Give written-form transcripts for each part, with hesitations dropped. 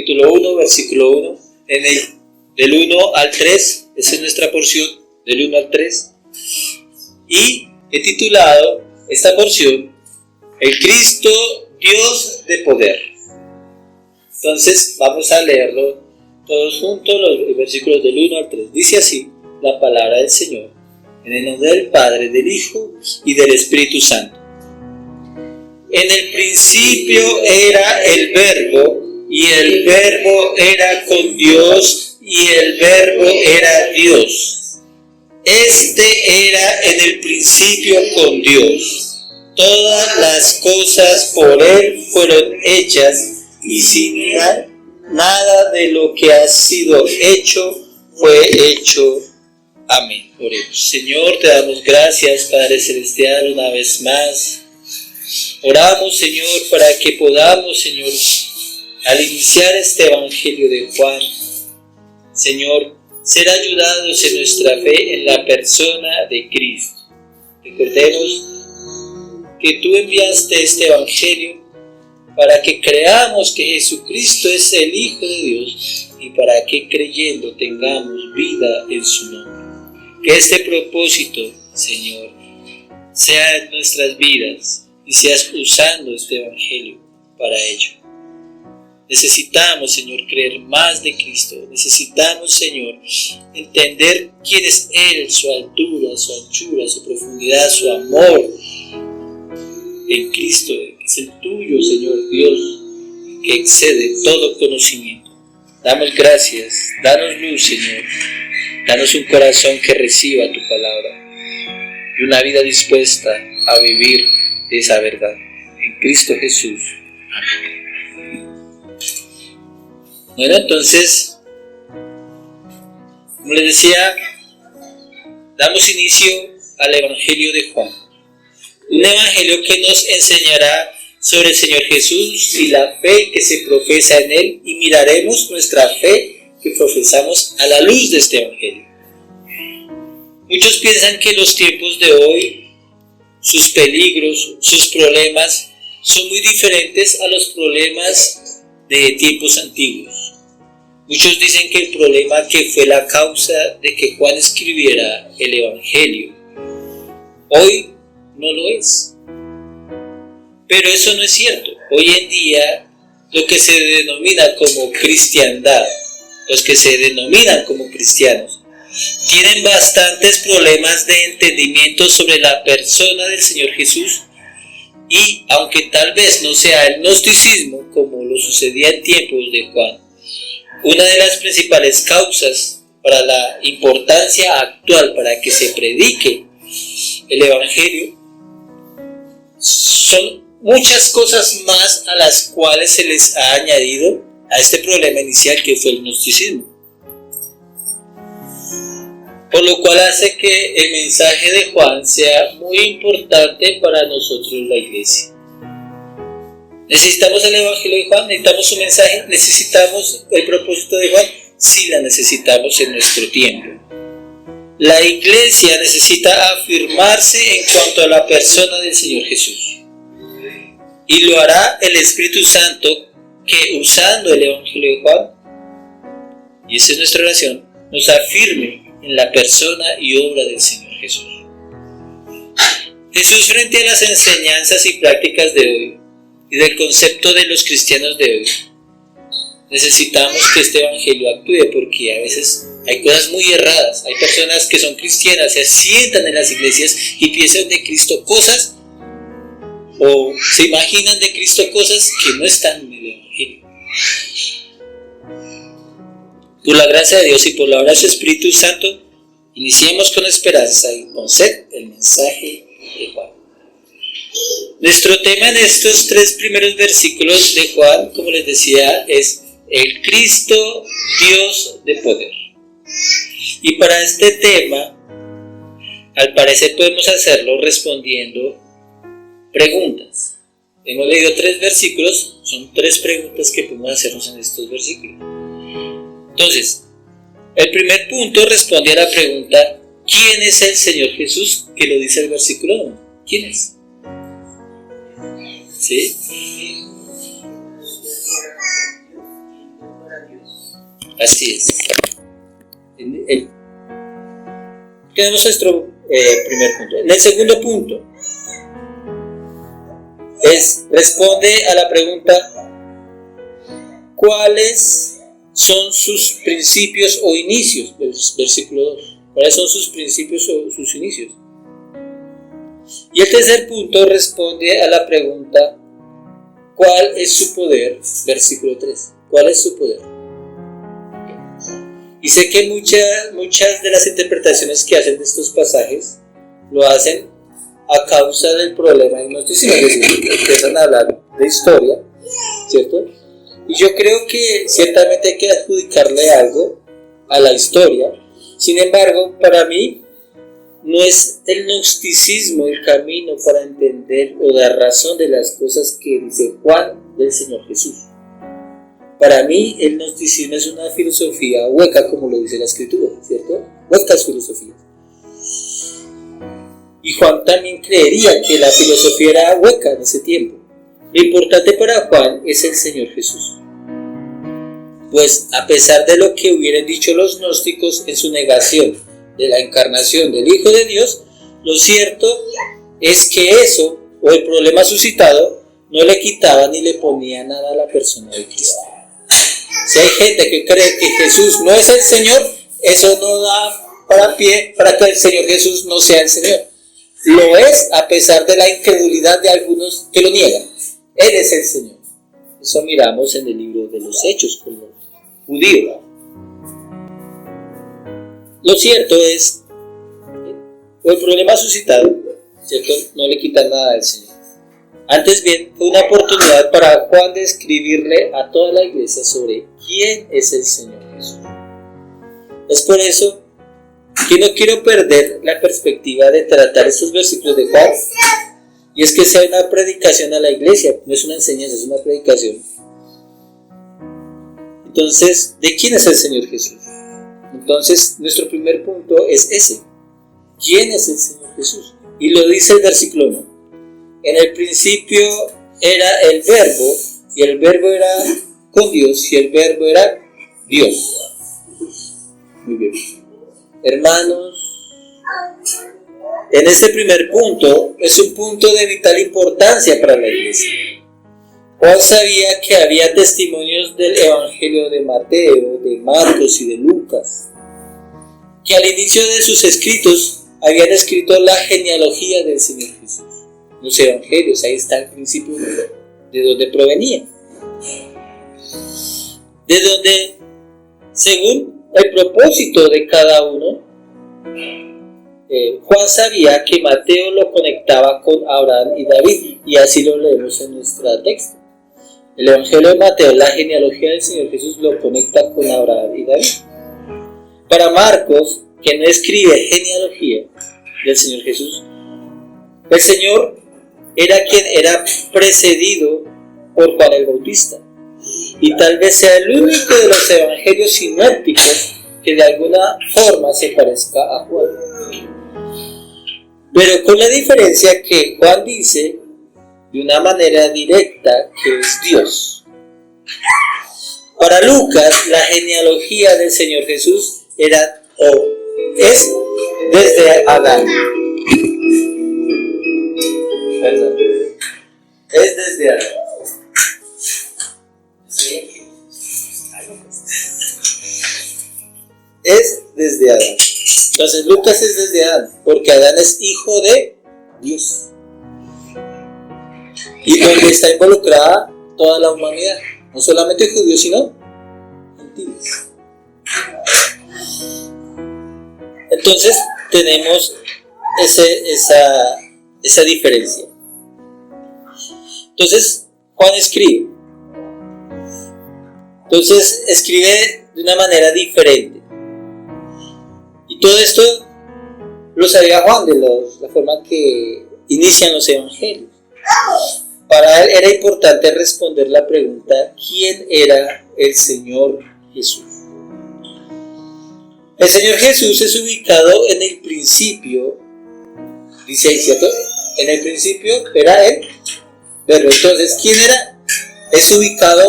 capítulo 1, versículo 1, del 1 al 3, esa es nuestra porción, del 1 al 3, y he titulado esta porción, El Cristo, Dios de poder. Entonces vamos a leerlo todos juntos, los versículos del 1 al 3. Dice así la palabra del Señor, en el nombre del Padre, del Hijo y del Espíritu Santo. En el principio era el Verbo, y el Verbo era con Dios, y el Verbo era Dios. Este era en el principio con Dios. Todas las cosas por Él fueron hechas, y sin Él nada de lo que ha sido hecho fue hecho. Amén. Oremos. Señor, te damos gracias, Padre Celestial, una vez más. Oramos, Señor, para que podamos, Señor, al iniciar este Evangelio de Juan, Señor, ser ayudados en nuestra fe en la persona de Cristo. Recordemos que tú enviaste este Evangelio para que creamos que Jesucristo es el Hijo de Dios y para que creyendo tengamos vida en su nombre. Que este propósito, Señor, sea en nuestras vidas y seas usando este Evangelio para ello. Necesitamos, Señor, creer más de Cristo. Necesitamos, Señor, entender quién es Él, su altura, su anchura, su profundidad, su amor en Cristo, que es el tuyo, Señor Dios, que excede todo conocimiento. Damos gracias, danos luz, Señor. Danos un corazón que reciba tu palabra y una vida dispuesta a vivir de esa verdad. En Cristo Jesús. Amén. Bueno, entonces, como les decía, damos inicio al Evangelio de Juan. Un Evangelio que nos enseñará sobre el Señor Jesús y la fe que se profesa en Él, y miraremos nuestra fe que profesamos a la luz de este Evangelio. Muchos piensan que los tiempos de hoy, sus peligros, sus problemas, son muy diferentes a los problemas de tiempos antiguos. Muchos dicen que el problema que fue la causa de que Juan escribiera el Evangelio, hoy no lo es. Pero eso no es cierto. Hoy en día, lo que se denomina como cristiandad, los que se denominan como cristianos, tienen bastantes problemas de entendimiento sobre la persona del Señor Jesús, y aunque tal vez no sea el gnosticismo como lo sucedía en tiempos de Juan, una de las principales causas para la importancia actual para que se predique el Evangelio son muchas cosas más a las cuales se les ha añadido a este problema inicial que fue el gnosticismo. Por lo cual hace que el mensaje de Juan sea muy importante para nosotros la iglesia. ¿Necesitamos el Evangelio de Juan? ¿Necesitamos su mensaje? ¿Necesitamos el propósito de Juan? Sí, la necesitamos en nuestro tiempo. La iglesia necesita afirmarse en cuanto a la persona del Señor Jesús. Y lo hará el Espíritu Santo, que usando el Evangelio de Juan, y esa es nuestra oración, nos afirme en la persona y obra del Señor Jesús. Jesús, frente a las enseñanzas y prácticas de hoy y del concepto de los cristianos de hoy, necesitamos que este Evangelio actúe, porque a veces hay cosas muy erradas. Hay personas que son cristianas, se asientan en las iglesias y piensan de Cristo cosas, o se imaginan de Cristo cosas que no están en el Evangelio. Por la gracia de Dios y por la obra de su Espíritu Santo, iniciemos con esperanza y con sed el mensaje de Juan. Nuestro tema en estos 3 primeros versículos de Juan, como les decía, es el Cristo, Dios de poder. Y para este tema, al parecer podemos hacerlo respondiendo preguntas. Hemos leído 3 versículos, son 3 preguntas que podemos hacernos en estos versículos. Entonces, el primer punto responde a la pregunta: ¿quién es el Señor Jesús? Que lo dice el versículo 1. ¿Quién es? ¿Sí? Así es. Tenemos nuestro primer punto. En el segundo punto, responde a la pregunta: ¿cuáles son sus principios o inicios? Versículo 2. ¿Cuáles son sus principios o sus inicios? Y el tercer punto responde a la pregunta: ¿cuál es su poder? Versículo 3. ¿Cuál es su poder? Y sé que muchas de las interpretaciones que hacen de estos pasajes lo hacen a causa del problema del gnosticismo, es decir, empiezan a hablar de historia, ¿cierto? Y yo creo que ciertamente hay que adjudicarle algo a la historia. Sin embargo, para mí no es el gnosticismo el camino para entender o dar razón de las cosas que dice Juan del Señor Jesús. Para mí el gnosticismo es una filosofía hueca, como lo dice la Escritura, ¿cierto? Huecas filosofías. Y Juan también creería que la filosofía era hueca en ese tiempo. Lo importante para Juan es el Señor Jesús. Pues a pesar de lo que hubieran dicho los gnósticos en su negación de la encarnación del Hijo de Dios, lo cierto es que eso, o el problema suscitado, no le quitaba ni le ponía nada a la persona de Cristo. Si hay gente que cree que Jesús no es el Señor, eso no da para pie para que el Señor Jesús no sea el Señor. Lo es a pesar de la incredulidad de algunos que lo niegan. Él es el Señor. Eso miramos en el libro de los Hechos con los judíos. Lo cierto es, el problema suscitado, ¿cierto?, no le quita nada al Señor. Antes bien, fue una oportunidad para Juan de escribirle a toda la iglesia sobre quién es el Señor Jesús. Es por eso que no quiero perder la perspectiva de tratar estos versículos de Juan, y es que sea una predicación a la iglesia, no es una enseñanza, es una predicación. Entonces, ¿de quién es el Señor Jesús? Entonces, nuestro primer punto es ese: ¿quién es el Señor Jesús? Y lo dice el versículo 1. En el principio era el Verbo, y el Verbo era con Dios, y el Verbo era Dios. Muy bien. Hermanos, en este primer punto es un punto de vital importancia para la iglesia. Juan sabía que había testimonios del Evangelio de Mateo, de Marcos y de Lucas, que al inicio de sus escritos habían escrito la genealogía del Señor Jesús. Los evangelios, ahí está el principio de donde provenía. De donde, según el propósito de cada uno, Juan sabía que Mateo lo conectaba con Abraham y David, y así lo leemos en nuestro texto. El Evangelio de Mateo, la genealogía del Señor Jesús, lo conecta con Abraham y David. Para Marcos, que no escribe genealogía del Señor Jesús, el Señor era quien era precedido por Juan el Bautista, y tal vez sea el único de los evangelios sinópticos que de alguna forma se parezca a Juan. Pero con la diferencia que Juan dice de una manera directa que es Dios. Para Lucas, la genealogía del Señor Jesús era o es desde Adán. Perdón. Es desde Adán. ¿Sí? Es desde Adán. Entonces Lucas es desde Adán, porque Adán es hijo de Dios. Y donde está involucrada toda la humanidad, no solamente judíos, sino gentiles. Entonces tenemos esa diferencia. Entonces Juan escribe. Entonces escribe de una manera diferente. Y todo esto lo sabía Juan de la forma que inician los evangelios. Para él era importante responder la pregunta: ¿quién era el Señor Jesús? El Señor Jesús es ubicado en el principio, dice ahí, ¿cierto? En el principio era el Verbo. Entonces, ¿quién era? Es ubicado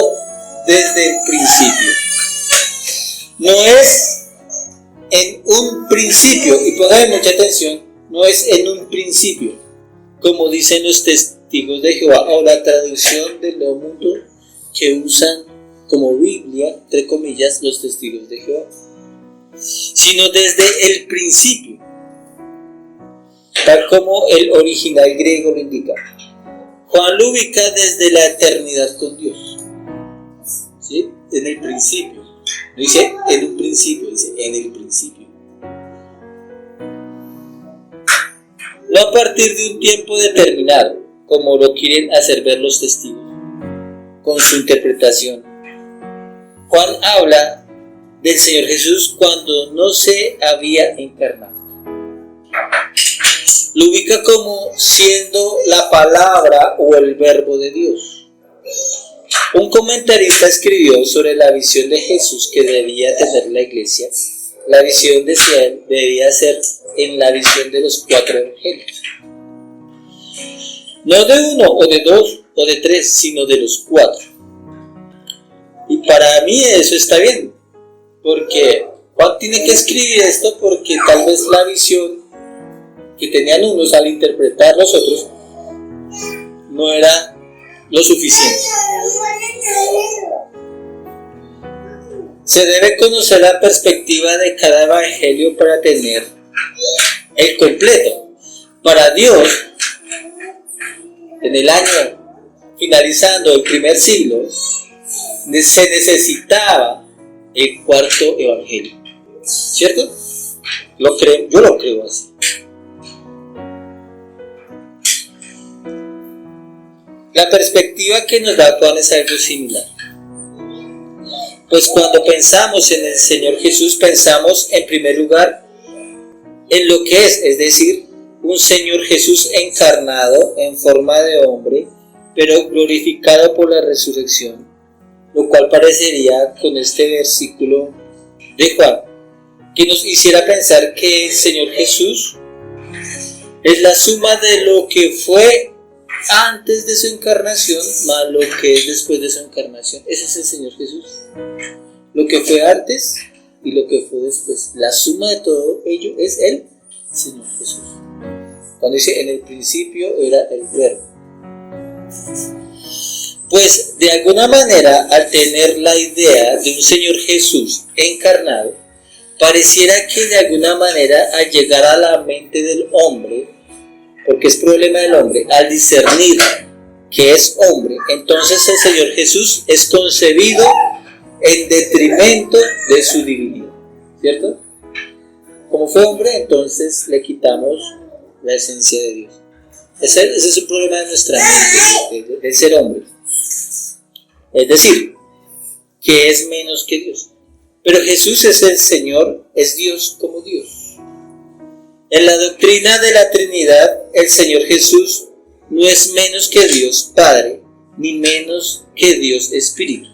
desde el principio. No es en un principio, y póngame mucha atención, no es en un principio, como dicen los testigos de Jehová, o la traducción del Nuevo Mundo que usan como Biblia, entre comillas, los testigos de Jehová, sino desde el principio, tal como el original griego lo indica. Juan lo ubica desde la eternidad con Dios, ¿sí? En el principio. No dice en un principio, dice en el principio. No a partir de un tiempo determinado, como lo quieren hacer ver los testigos, con su interpretación. Juan habla del Señor Jesús cuando no se había encarnado. Lo ubica como siendo la palabra o el verbo de Dios. Un comentarista escribió sobre la visión de Jesús que debía tener la iglesia. La visión, decía él, debía ser en la visión de los 4 evangelios. No de uno o de 2 o de 3, sino de los 4. Y para mí eso está bien, porque Juan tiene que escribir esto porque tal vez la visión que tenían unos al interpretar los otros no era lo suficiente. Se debe conocer la perspectiva de cada evangelio para tener el completo. Para Dios, en el año finalizando el primer siglo, se necesitaba el 4 evangelio, ¿cierto? Yo lo creo así. La perspectiva que nos da Juan es algo similar. Pues cuando pensamos en el Señor Jesús, pensamos en primer lugar en lo que es decir, un Señor Jesús encarnado en forma de hombre, pero glorificado por la resurrección, lo cual parecería con este versículo de Juan, que nos hiciera pensar que el Señor Jesús es la suma de lo que fue antes de su encarnación más lo que es después de su encarnación. Ese es el Señor Jesús. Lo que fue antes y lo que fue después. La suma de todo ello es el Señor Jesús. Cuando dice en el principio era el verbo. Pues de alguna manera, al tener la idea de un Señor Jesús encarnado, pareciera que de alguna manera al llegar a la mente del hombre, porque es problema del hombre, al discernir que es hombre, entonces el Señor Jesús es concebido en detrimento de su divinidad, ¿cierto? Como fue hombre, entonces le quitamos la esencia de Dios. Ese es un problema de nuestra mente, de ser hombre. Es decir, que es menos que Dios. Pero Jesús es el Señor, es Dios como Dios. En la doctrina de la Trinidad, el Señor Jesús no es menos que Dios Padre, ni menos que Dios Espíritu.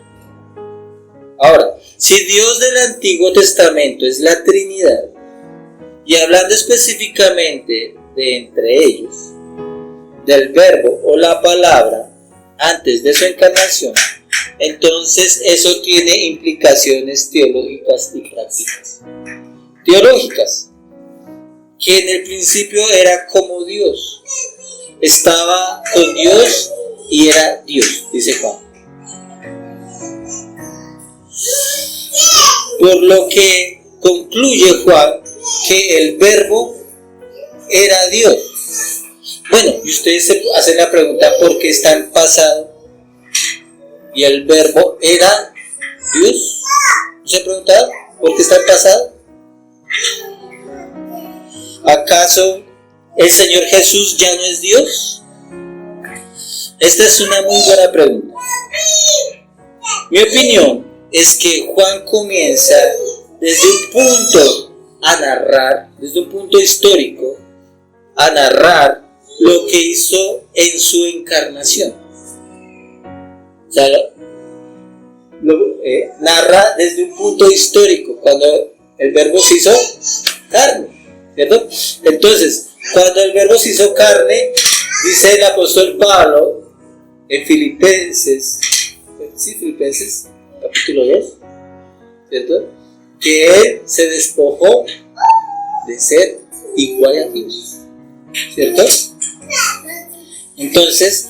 Ahora, si Dios del Antiguo Testamento es la Trinidad, y hablando específicamente de entre ellos, del verbo o la palabra antes de su encarnación, entonces eso tiene implicaciones teológicas y prácticas. Teológicas, que en el principio era como Dios, estaba con Dios y era Dios, dice Juan. Por lo que concluye Juan que el verbo era Dios. Bueno, y ustedes se hacen la pregunta ¿por qué está en pasado? Y el verbo era Dios. ¿No se han preguntado por qué está en pasado? ¿Acaso el Señor Jesús ya no es Dios? Esta es una muy buena pregunta. Mi opinión es que Juan comienza desde un punto a narrar, desde un punto histórico, a narrar lo que hizo en su encarnación. O sea, narra desde un punto histórico, cuando el verbo se hizo carne, ¿cierto? Entonces, cuando el verbo se hizo carne, dice el apóstol Pablo en Filipenses capítulo 2, ¿cierto? que Él se despojó de ser igual a Dios, ¿cierto? Entonces,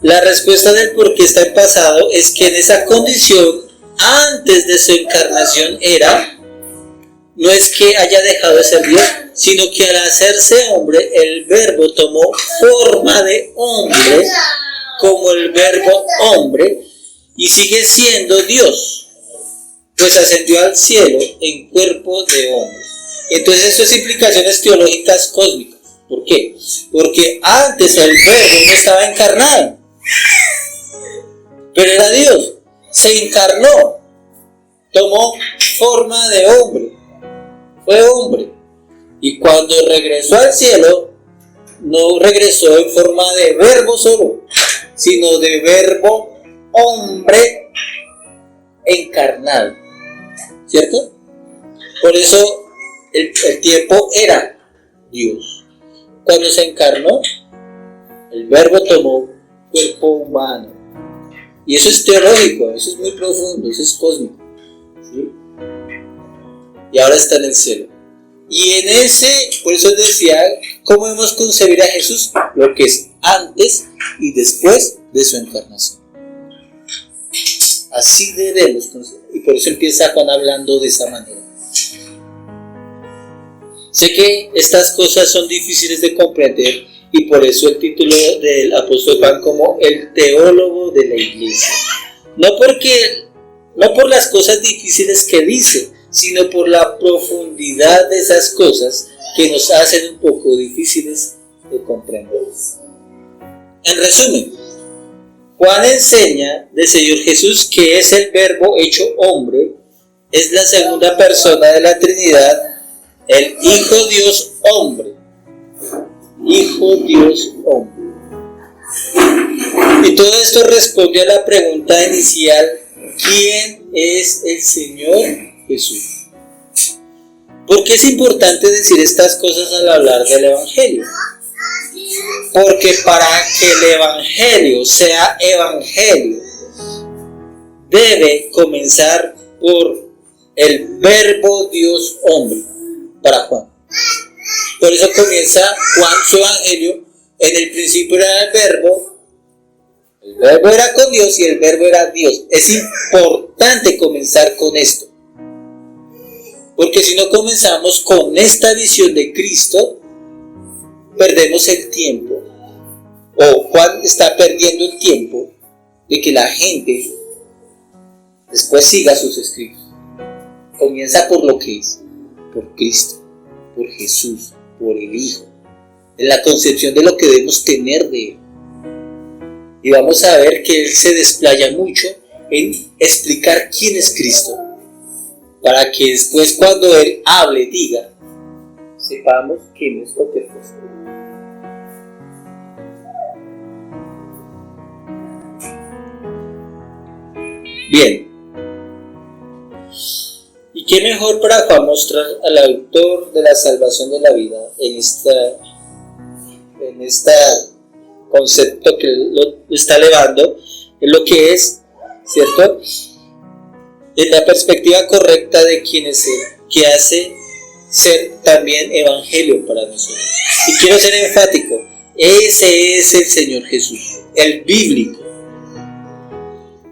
la respuesta del por qué está en pasado es que en esa condición, antes de su encarnación no es que haya dejado de ser Dios, sino que al hacerse hombre, el verbo tomó forma de hombre, como el verbo hombre, y sigue siendo Dios, pues ascendió al cielo en cuerpo de hombre. Entonces esto es implicaciones teológicas cósmicas. ¿Por qué? Porque antes el verbo no estaba encarnado, pero era Dios, se encarnó, tomó forma de hombre, fue hombre, y cuando regresó al cielo, no regresó en forma de verbo solo, sino de verbo hombre encarnado, ¿cierto? Por eso el tiempo era Dios. Cuando se encarnó, el verbo tomó cuerpo humano. Y eso es teológico, eso es muy profundo, eso es cósmico, ¿sí? Y ahora está en el cielo. Y en por eso decía, ¿cómo debemos concebir a Jesús? Lo que es antes y después de su encarnación. Así debemos concebir. Y por eso empieza Juan hablando de esa manera. Sé que estas cosas son difíciles de comprender y por eso el título del apóstol Juan como el teólogo de la iglesia. No por las cosas difíciles que dice, sino por la profundidad de esas cosas que nos hacen un poco difíciles de comprender. En resumen, Juan enseña del Señor Jesús que es el verbo hecho hombre, es la segunda persona de la Trinidad, el Hijo Dios hombre. Hijo Dios hombre. Y todo esto responde a la pregunta inicial: ¿quién es el Señor Jesús? ¿Por qué es importante decir estas cosas al hablar del Evangelio? Porque para que el Evangelio sea Evangelio, debe comenzar por el verbo Dios hombre, para Juan. Por eso comienza Juan su Evangelio: en el principio era el verbo era con Dios y el verbo era Dios. Es importante comenzar con esto, porque si no comenzamos con esta visión de Cristo, perdemos el tiempo, o Juan está perdiendo el tiempo de que la gente después siga sus escritos. Comienza por lo que es, por Cristo, por Jesús, por el Hijo, en la concepción de lo que debemos tener de Él. Y vamos a ver que Él se desplaya mucho en explicar quién es Cristo, para que después cuando Él hable, diga, sepamos que no es cualquier cosa. Bien. ¿Y qué mejor para Juan mostrar al autor de la salvación de la vida en este concepto que lo está elevando, en lo que es, ¿cierto?, en la perspectiva correcta de quién es Él, que hace ser también evangelio para nosotros? Y quiero ser enfático: ese es el Señor Jesús, el bíblico.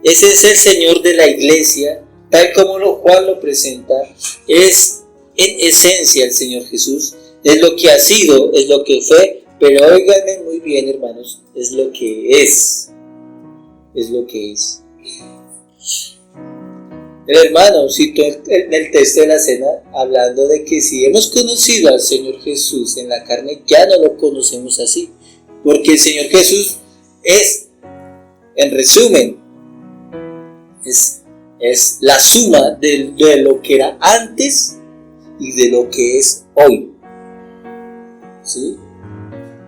Ese es el Señor de la iglesia, tal como Juan lo presenta. Es en esencia el Señor Jesús, es lo que ha sido, es lo que fue, pero óiganme muy bien, hermanos, es lo que es lo que es. El hermano citó en el texto de la cena, hablando de que si hemos conocido al Señor Jesús en la carne, ya no lo conocemos así, porque el Señor Jesús es, en resumen, es la suma de lo que era antes y de lo que es hoy, ¿sí?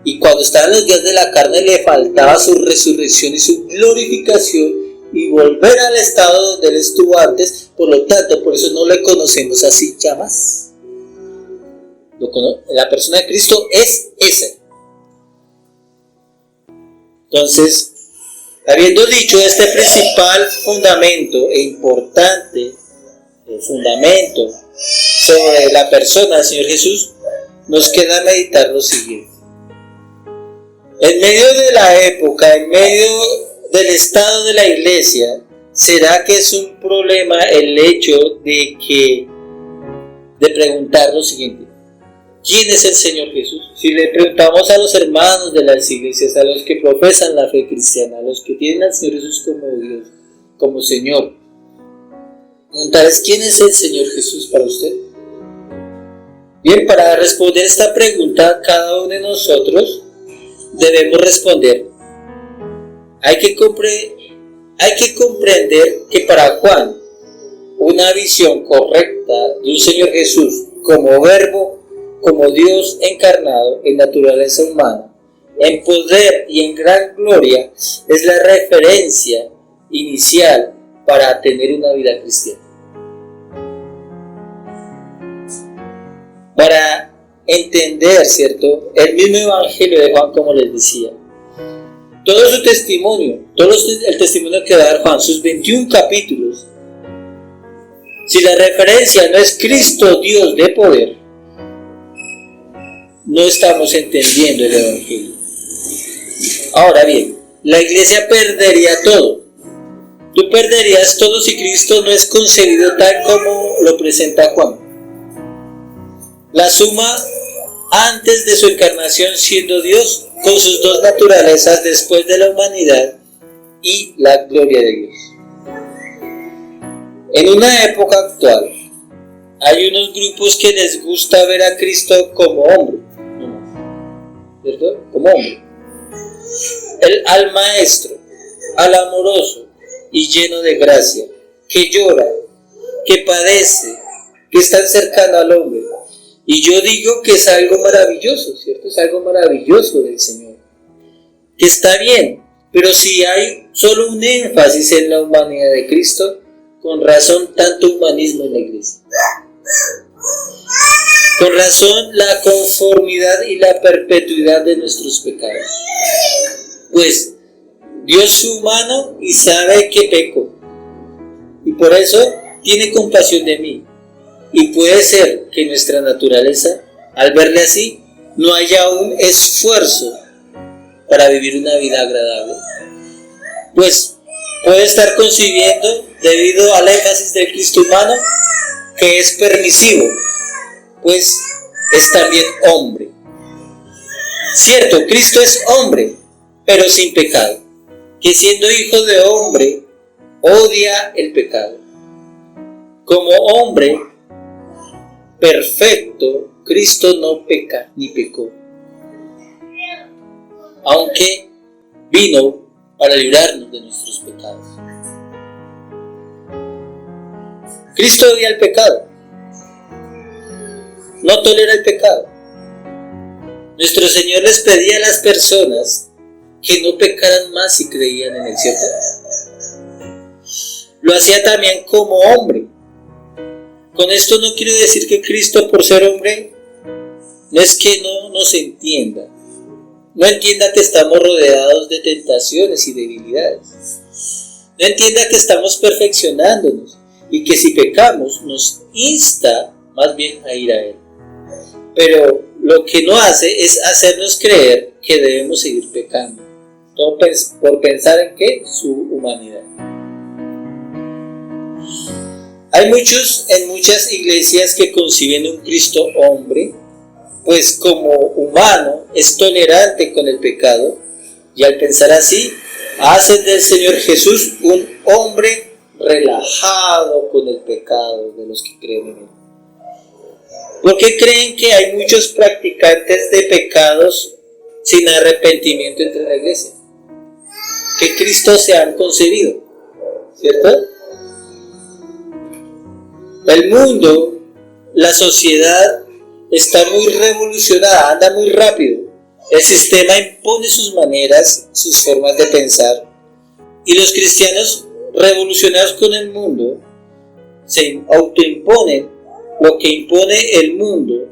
Y cuando estaba en los días de la carne le faltaba su resurrección y su glorificación y volver al estado donde Él estuvo antes. Por lo tanto, por eso no le conocemos así ya más. La persona de Cristo es esa. Entonces, habiendo dicho este principal fundamento e importante fundamento sobre la persona del Señor Jesús, nos queda meditar lo siguiente. En medio de la época, en medio del estado de la iglesia, ¿será que es un problema el hecho de preguntar lo siguiente? ¿Quién es el Señor Jesús? Si le preguntamos a los hermanos de las iglesias, a los que profesan la fe cristiana, a los que tienen al Señor Jesús como Dios, como Señor, preguntarles ¿quién es el Señor Jesús para usted? Bien, para responder esta pregunta, cada uno de nosotros debemos responder. Hay que comprender que para Juan, una visión correcta de un Señor Jesús como verbo, como Dios encarnado en naturaleza humana, en poder y en gran gloria, es la referencia inicial para tener una vida cristiana. Para entender, ¿cierto?, el mismo Evangelio de Juan, como les decía, todo su testimonio, el testimonio que va a dar Juan, sus 21 capítulos, si la referencia no es Cristo Dios de poder, no estamos entendiendo el Evangelio. Ahora bien, la iglesia perdería todo. Tú perderías todo si Cristo no es concebido tal como lo presenta Juan. La suma antes de su encarnación siendo Dios, con sus dos naturalezas después de la humanidad y la gloria de Dios. En una época actual, hay unos grupos que les gusta ver a Cristo como hombre, ¿cierto? Como hombre. Al maestro, al amoroso y lleno de gracia, que llora, que padece, que es tan cercano al hombre. Y yo digo que es algo maravilloso, ¿cierto? Es algo maravilloso del Señor. Que está bien, pero si hay solo un énfasis en la humanidad de Cristo, con razón tanto humanismo en la iglesia. Con razón la conformidad y la perpetuidad de nuestros pecados. Pues Dios es humano y sabe que peco. Y por eso tiene compasión de mí. Y puede ser que nuestra naturaleza, al verle así, no haya un esfuerzo para vivir una vida agradable. Pues puede estar concibiendo, debido al énfasis del Cristo humano, que es permisivo, pues es también hombre. Cierto, Cristo es hombre, pero sin pecado, que siendo hijo de hombre, odia el pecado. Como hombre perfecto, Cristo no peca ni pecó, aunque vino para librarnos de nuestros pecados. Cristo odia el pecado, no tolera el pecado. Nuestro Señor les pedía a las personas que no pecaran más si creían en el cierto. Lo hacía también como hombre. Con esto no quiero decir que Cristo, por ser hombre, no es que no nos entienda. No entienda que estamos rodeados de tentaciones y debilidades. No entienda que estamos perfeccionándonos y que si pecamos nos insta más bien a ir a Él. Pero lo que no hace es hacernos creer que debemos seguir pecando. Todo por pensar en ¿qué? Su humanidad. Hay en muchas iglesias que conciben un Cristo hombre, pues como humano es tolerante con el pecado, y al pensar así, hacen del Señor Jesús un hombre relajado con el pecado de los que creen en Él. ¿Por qué creen que hay muchos practicantes de pecados sin arrepentimiento entre la iglesia? Que Cristo se han concebido, ¿cierto? El mundo, la sociedad está muy revolucionada, anda muy rápido. El sistema impone sus maneras, sus formas de pensar. Y los cristianos revolucionados con el mundo se autoimponen lo que impone el mundo,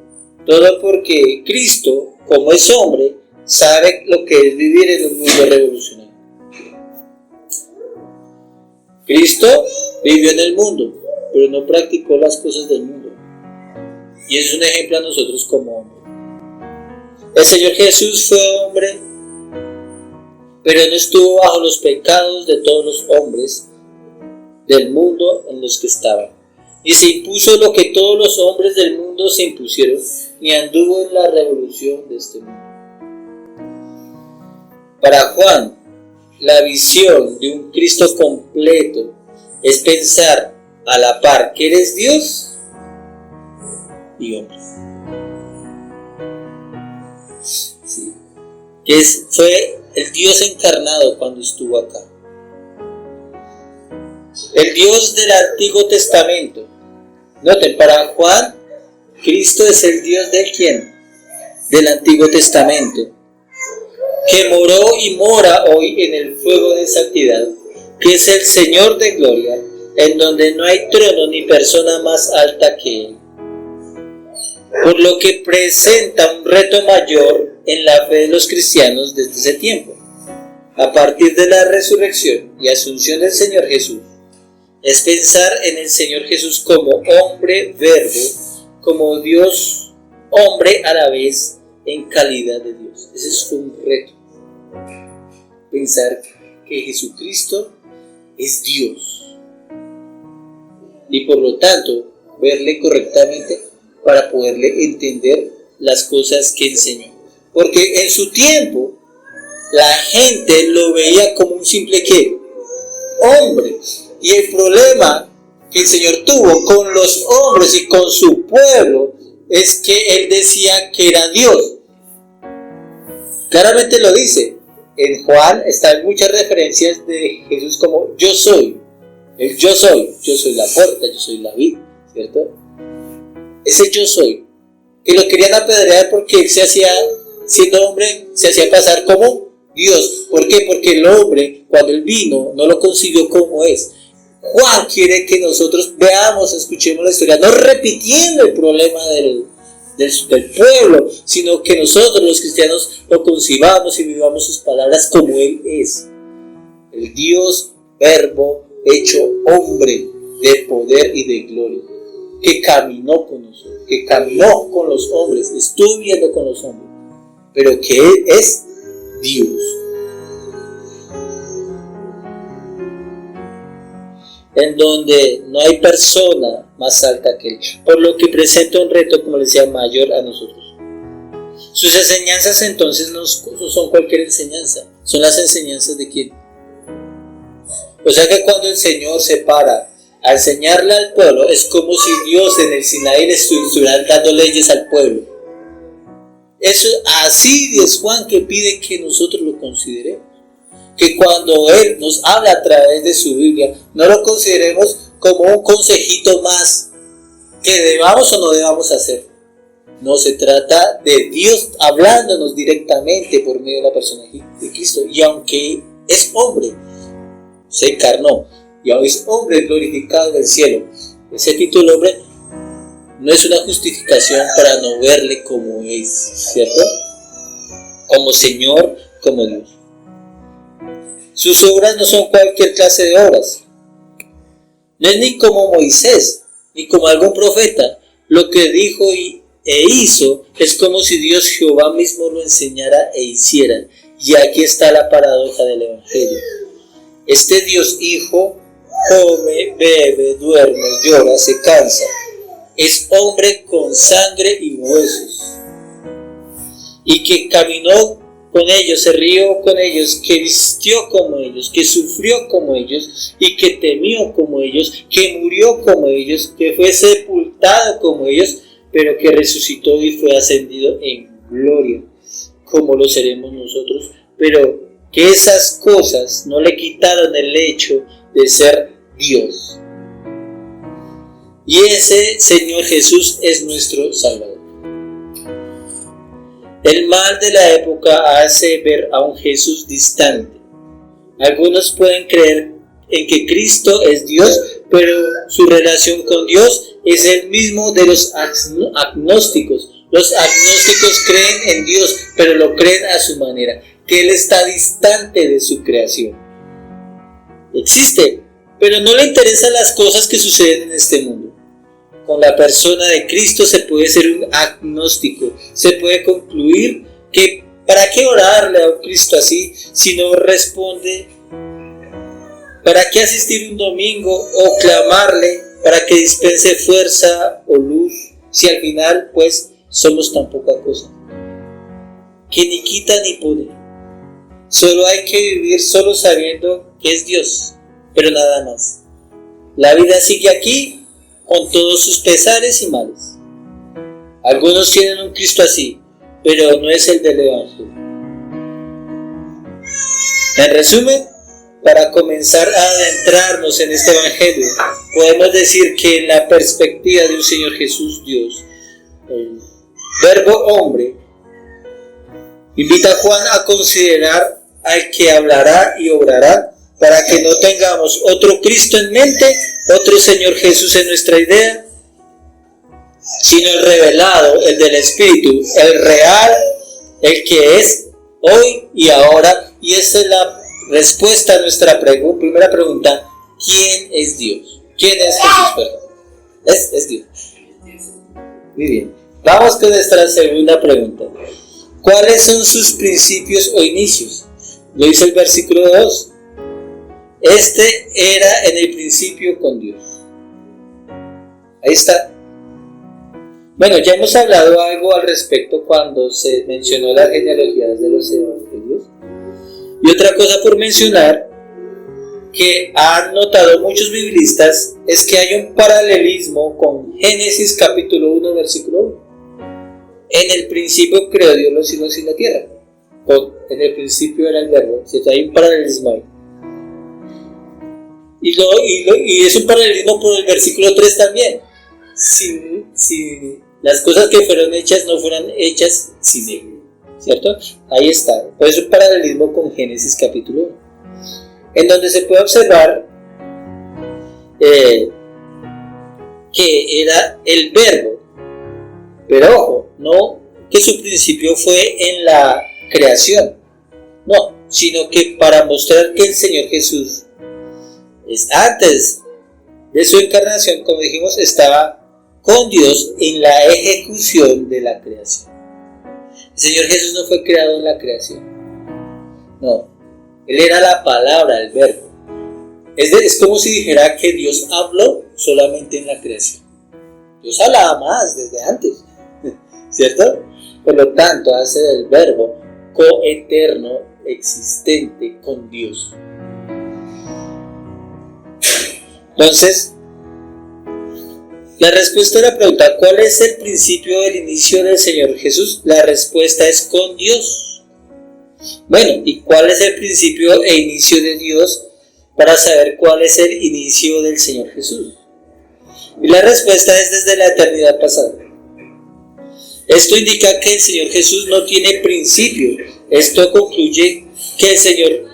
todo porque Cristo, como es hombre, sabe lo que es vivir en un mundo revolucionario. Cristo vivió en el mundo, pero no practicó las cosas del mundo. Y es un ejemplo a nosotros como hombres. El Señor Jesús fue hombre, pero no estuvo bajo los pecados de todos los hombres del mundo en los que estaban. Ni se impuso lo que todos los hombres del mundo se impusieron, ni anduvo en la revolución de este mundo. Para Juan, la visión de un Cristo completo es pensar a la par que eres Dios y hombre. Sí. Fue el Dios encarnado cuando estuvo acá. El Dios del Antiguo Testamento. Noten, para Juan, Cristo es el Dios de ¿quién? Del Antiguo Testamento, que moró y mora hoy en el fuego de santidad, que es el Señor de gloria, en donde no hay trono ni persona más alta que Él. Por lo que presenta un reto mayor en la fe de los cristianos desde ese tiempo. A partir de la resurrección y asunción del Señor Jesús, es pensar en el Señor Jesús como hombre verbo, como Dios hombre a la vez en calidad de Dios. Ese es un reto. Pensar que Jesucristo es Dios y por lo tanto verle correctamente para poderle entender las cosas que enseñó. Porque en su tiempo la gente lo veía como un simple ¿qué? Hombre. Y el problema que el Señor tuvo con los hombres y con su pueblo es que Él decía que era Dios. Claramente lo dice. En Juan están muchas referencias de Jesús como yo soy. El yo soy la puerta, yo soy la vid, ¿cierto? Ese yo soy, que lo querían apedrear porque Él se hacía, siendo hombre, se hacía pasar como Dios. ¿Por qué? Porque el hombre, cuando Él vino, no lo consiguió como es. Juan quiere que nosotros veamos, escuchemos la historia, no repitiendo el problema del pueblo, sino que nosotros los cristianos lo concibamos y vivamos sus palabras como Él es. El Dios verbo hecho hombre de poder y de gloria, que caminó con nosotros, que caminó con los hombres, estuvo viviendo con los hombres, pero que Él es Dios. En donde no hay persona más alta que Él, por lo que presenta un reto, como les decía, mayor a nosotros. Sus enseñanzas entonces no son cualquier enseñanza, son las enseñanzas de ¿quién? O sea que cuando el Señor se para a enseñarle al pueblo, es como si Dios en el Sinaí le estuviera dando leyes al pueblo. Eso así es Juan que pide que nosotros lo consideremos. Que cuando Él nos habla a través de su Biblia, no lo consideremos como un consejito más que debamos o no debamos hacer. No, se trata de Dios hablándonos directamente por medio de la persona de Cristo. Y aunque es hombre, se encarnó, y aunque es hombre glorificado del cielo, ese título hombre no es una justificación para no verle como es, ¿cierto? Como Señor, como Dios. Sus obras no son cualquier clase de obras. No es ni como Moisés, ni como algún profeta. Lo que dijo e hizo es como si Dios Jehová mismo lo enseñara e hiciera. Y aquí está la paradoja del Evangelio. Este Dios Hijo come, bebe, duerme, llora, se cansa. Es hombre con sangre y huesos. Y que caminó con ellos, se rió con ellos, que vistió como ellos, que sufrió como ellos, y que temió como ellos, que murió como ellos, que fue sepultado como ellos, pero que resucitó y fue ascendido en gloria, como lo seremos nosotros. Pero que esas cosas no le quitaron el hecho de ser Dios. Y ese Señor Jesús es nuestro Salvador. El mal de la época hace ver a un Jesús distante. Algunos pueden creer en que Cristo es Dios, pero su relación con Dios es el mismo de los agnósticos. Los agnósticos creen en Dios, pero lo creen a su manera, que Él está distante de su creación. Existe pero no le interesan las cosas que suceden en este mundo. Con la persona de Cristo se puede ser un agnóstico, se puede concluir que ¿para qué orarle a un Cristo así si no responde? ¿Para qué asistir un domingo o clamarle para que dispense fuerza o luz si al final pues somos tan poca cosa? Que ni quita ni pone. Solo hay que vivir solo sabiendo que es Dios, pero nada más. La vida sigue aquí con todos sus pesares y males. Algunos tienen un Cristo así, pero no es el del Evangelio. En resumen, para comenzar a adentrarnos en este Evangelio, podemos decir que en la perspectiva de un Señor Jesús Dios, el Verbo hombre, invita a Juan a considerar al que hablará y obrará, para que no tengamos otro Cristo en mente, otro Señor Jesús en nuestra idea, sino el revelado, el del Espíritu, el real, el que es hoy y ahora. Y esta es la respuesta a nuestra primera pregunta: ¿quién es Dios? ¿Quién es Jesús? Perdón. Es Dios. Muy bien. Vamos con nuestra segunda pregunta. ¿Cuáles son sus principios o inicios? Lo dice el versículo 2. Este era en el principio con Dios. Ahí está. Bueno, ya hemos hablado algo al respecto cuando se mencionó las genealogías de los evangelios. Y otra cosa por mencionar que han notado muchos biblistas es que hay un paralelismo con Génesis capítulo 1 versículo 1. En el principio creó Dios los cielos y la tierra. En el principio era el verbo, ¿cierto? Hay un paralelismo ahí. Y es un paralelismo por el versículo 3 también. Si las cosas que fueron hechas no fueran hechas sin él, ¿cierto? Ahí está. Pues es un paralelismo con Génesis capítulo 1, en donde se puede observar que era el verbo, pero ojo, no que su principio fue en la creación, no, sino que para mostrar que el Señor Jesús antes de su encarnación, como dijimos, estaba con Dios en la ejecución de la creación. El Señor Jesús no fue creado en la creación, no, Él era la palabra, el verbo. Es como si dijera que Dios habló solamente en la creación. Dios hablaba más desde antes, ¿cierto? Por lo tanto, hace del verbo coeterno, existente con Dios. Entonces, la respuesta a la pregunta, ¿cuál es el principio del inicio del Señor Jesús? La respuesta es con Dios. Bueno, ¿y cuál es el principio e inicio de Dios para saber cuál es el inicio del Señor Jesús? Y la respuesta es desde la eternidad pasada. Esto indica que el Señor Jesús no tiene principio. Esto concluye que el Señor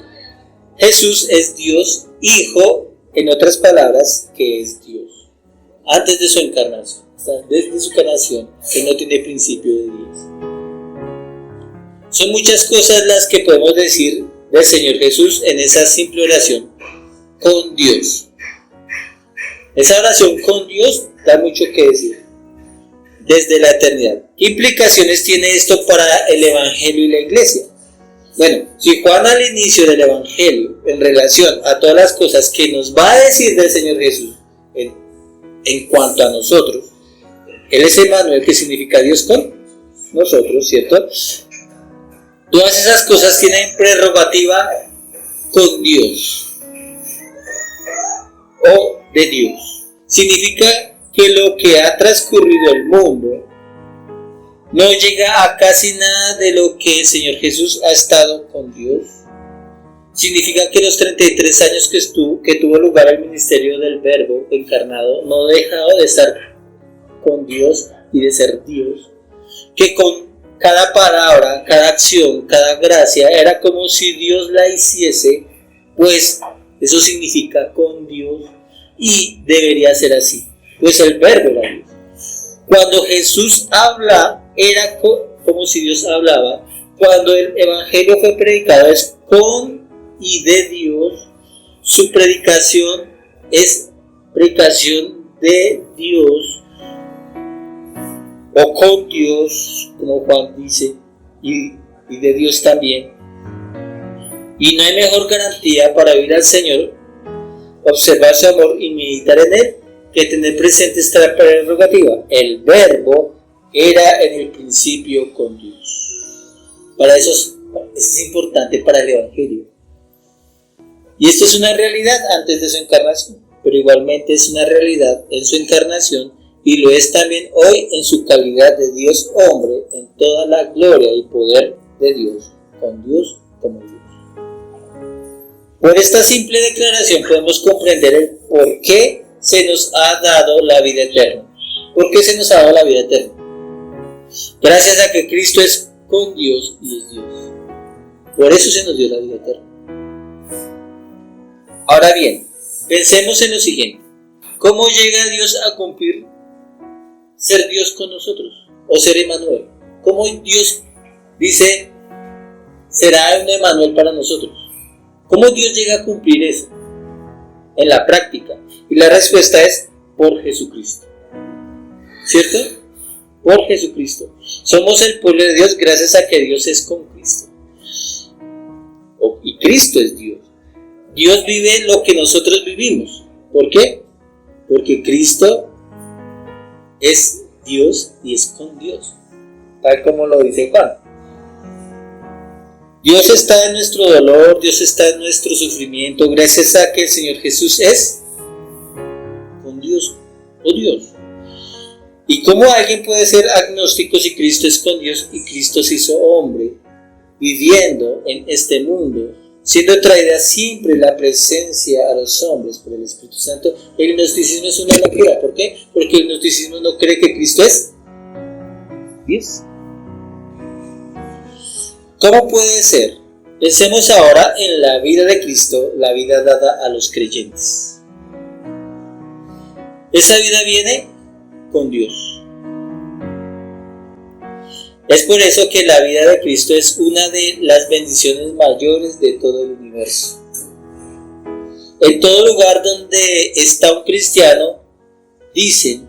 Jesús es Dios Hijo, en otras palabras, que es Dios. Antes de su encarnación, desde su encarnación, Él no tiene principio de Dios. Son muchas cosas las que podemos decir del Señor Jesús en esa simple oración con Dios. Esa oración con Dios da mucho que decir desde la eternidad. ¿Qué implicaciones tiene esto para el Evangelio y la Iglesia? Bueno, si Juan al inicio del Evangelio, en relación a todas las cosas que nos va a decir del Señor Jesús en cuanto a nosotros, Él es Emmanuel, que significa Dios con nosotros, ¿cierto? Todas esas cosas tienen prerrogativa con Dios o de Dios. Significa que lo que ha transcurrido el mundo no llega a casi nada de lo que el Señor Jesús ha estado con Dios. Significa que los 33 años que tuvo lugar el ministerio del Verbo encarnado no dejó de estar con Dios y de ser Dios. Que con cada palabra, cada acción, cada gracia era como si Dios la hiciese, pues eso significa con Dios y debería ser así. Pues el Verbo era Dios. Cuando Jesús habla, era como si Dios hablaba. Cuando el Evangelio fue predicado, es con y de Dios. Su predicación es predicación de Dios o con Dios, como Juan dice, y de Dios también. Y no hay mejor garantía para oír al Señor, observar su amor y meditar en Él, que tener presente esta prerrogativa. El Verbo era en el principio con Dios. Para eso es importante para el Evangelio. Y esto es una realidad antes de su encarnación, pero igualmente es una realidad en su encarnación y lo es también hoy en su calidad de Dios hombre, en toda la gloria y poder de Dios, con Dios como Dios. Por esta simple declaración podemos comprender el por qué se nos ha dado la vida eterna. ¿Por qué se nos ha dado la vida eterna? Gracias a que Cristo es con Dios y es Dios. Por eso se nos dio la vida eterna. Ahora bien, pensemos en lo siguiente. ¿Cómo llega Dios a cumplir ser Dios con nosotros? O ser Emmanuel. ¿Cómo Dios dice será un Emmanuel para nosotros? ¿Cómo Dios llega a cumplir eso en la práctica? Y la respuesta es por Jesucristo. ¿Cierto? Por Jesucristo. Somos el pueblo de Dios gracias a que Dios es con Cristo. Y Cristo es Dios. Dios vive lo que nosotros vivimos. ¿Por qué? Porque Cristo es Dios y es con Dios. Tal como lo dice Juan. Dios está en nuestro dolor, Dios está en nuestro sufrimiento, gracias a que el Señor Jesús es con Dios o Dios. ¿Y cómo alguien puede ser agnóstico si Cristo es con Dios y Cristo se hizo hombre, viviendo en este mundo, siendo traída siempre la presencia a los hombres por el Espíritu Santo? El gnosticismo es una locura. ¿Por qué? Porque el gnosticismo no cree que Cristo es Dios. ¿Cómo puede ser? Pensemos ahora en la vida de Cristo, la vida dada a los creyentes. Esa vida viene con Dios. Es por eso que la vida de Cristo es una de las bendiciones mayores de todo el universo. En todo lugar donde está un cristiano, dicen,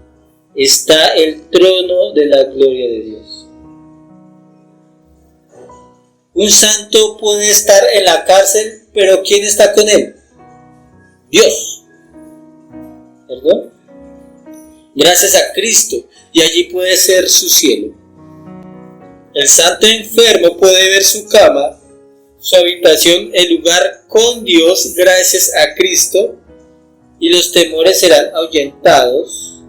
está el trono de la gloria de Dios. Un santo puede estar en la cárcel, pero ¿quién está con él? Dios. ¿Perdón? Gracias a Cristo, y allí puede ser su cielo. El santo enfermo puede ver su cama, su habitación, el lugar con Dios gracias a Cristo, y los temores serán ahuyentados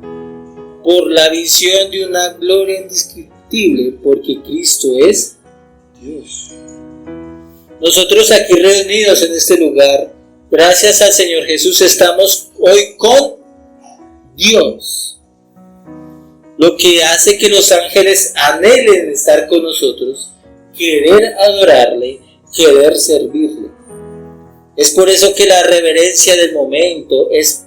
por la visión de una gloria indescriptible, porque Cristo es Dios. Nosotros aquí reunidos en este lugar, gracias al Señor Jesús, estamos hoy con Dios. Lo que hace que los ángeles anhelen estar con nosotros, querer adorarle, querer servirle. Es por eso que la reverencia del momento, es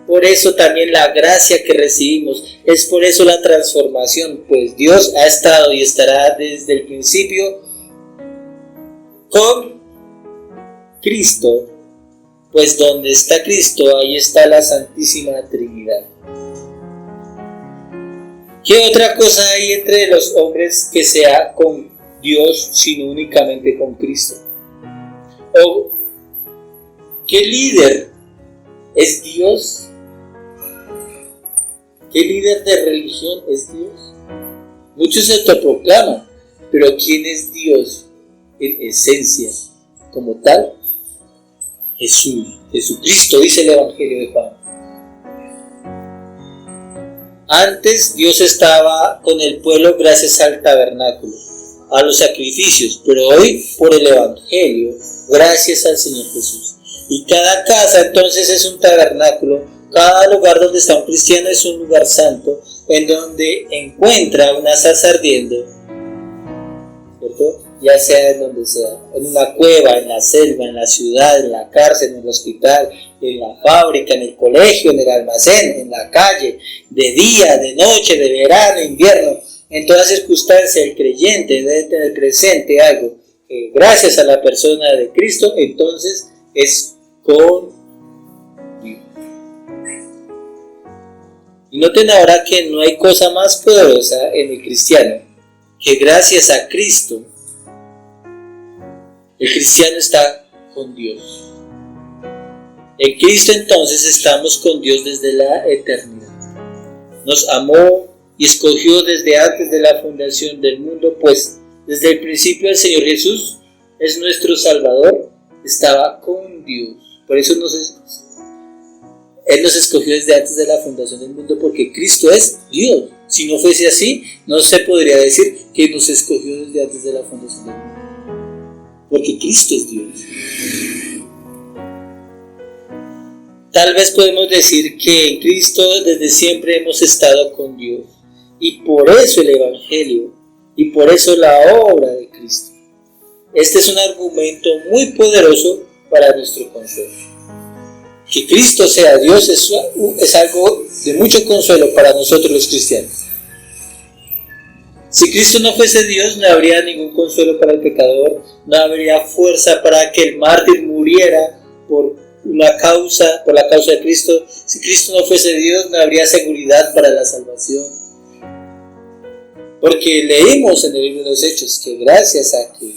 por eso también la gracia que recibimos, es por eso la transformación, pues Dios ha estado y estará desde el principio con Cristo, pues donde está Cristo, ahí está la Santísima Trinidad. ¿Qué otra cosa hay entre los hombres que sea con Dios, sino únicamente con Cristo? ¿O qué líder es Dios? ¿Qué líder de religión es Dios? Muchos se autoproclaman, pero ¿quién es Dios en esencia como tal? Jesucristo, dice el Evangelio de Juan. Antes Dios estaba con el pueblo gracias al tabernáculo, a los sacrificios, pero hoy por el Evangelio, gracias al Señor Jesús. Y cada casa entonces es un tabernáculo, cada lugar donde está un cristiano es un lugar santo, en donde encuentra una zarza ardiendo, ¿cierto? Ya sea en donde sea, en una cueva, en la selva, en la ciudad, en la cárcel, en el hospital, en la fábrica, en el colegio, en el almacén, en la calle, de día, de noche, de verano, invierno, en toda circunstancia el creyente debe tener presente algo, que gracias a la persona de Cristo, entonces es con Dios. Y noten ahora que no hay cosa más poderosa en el cristiano que gracias a Cristo, el cristiano está con Dios. En Cristo entonces estamos con Dios desde la eternidad. Nos amó y escogió desde antes de la fundación del mundo, pues desde el principio el Señor Jesús es nuestro Salvador, estaba con Dios. Por eso Él nos escogió desde antes de la fundación del mundo, porque Cristo es Dios. Si no fuese así, no se podría decir que nos escogió desde antes de la fundación del mundo, porque Cristo es Dios. Tal vez podemos decir que en Cristo desde siempre hemos estado con Dios, y por eso el Evangelio, y por eso la obra de Cristo. Este es un argumento muy poderoso para nuestro consuelo. Que Cristo sea Dios es algo de mucho consuelo para nosotros los cristianos. Si Cristo no fuese Dios, no habría ningún consuelo para el pecador, no habría fuerza para que el mártir muriera por la causa de Cristo. Si Cristo no fuese Dios, no habría seguridad para la salvación. Porque leímos en el libro de los Hechos que gracias a que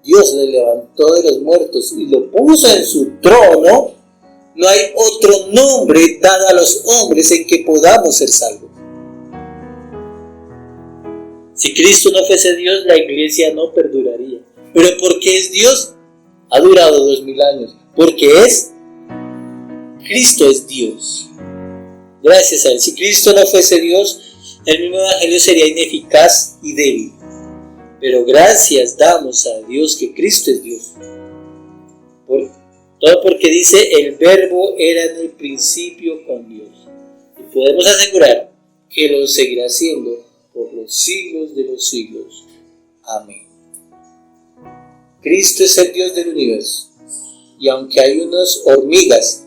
Dios le levantó de los muertos y lo puso en su trono, no hay otro nombre dado a los hombres en que podamos ser salvos. Si Cristo no fuese Dios, la iglesia no perduraría. Pero porque es Dios, ha durado 2000 años. Porque Cristo es Dios. Gracias a Él. Si Cristo no fuese Dios, el mismo evangelio sería ineficaz y débil. Pero gracias damos a Dios que Cristo es Dios. Todo porque dice, el verbo era en el principio con Dios. Y podemos asegurar que lo seguirá siendo por los siglos de los siglos. Amén. Cristo es el Dios del universo. Y aunque hay unas hormigas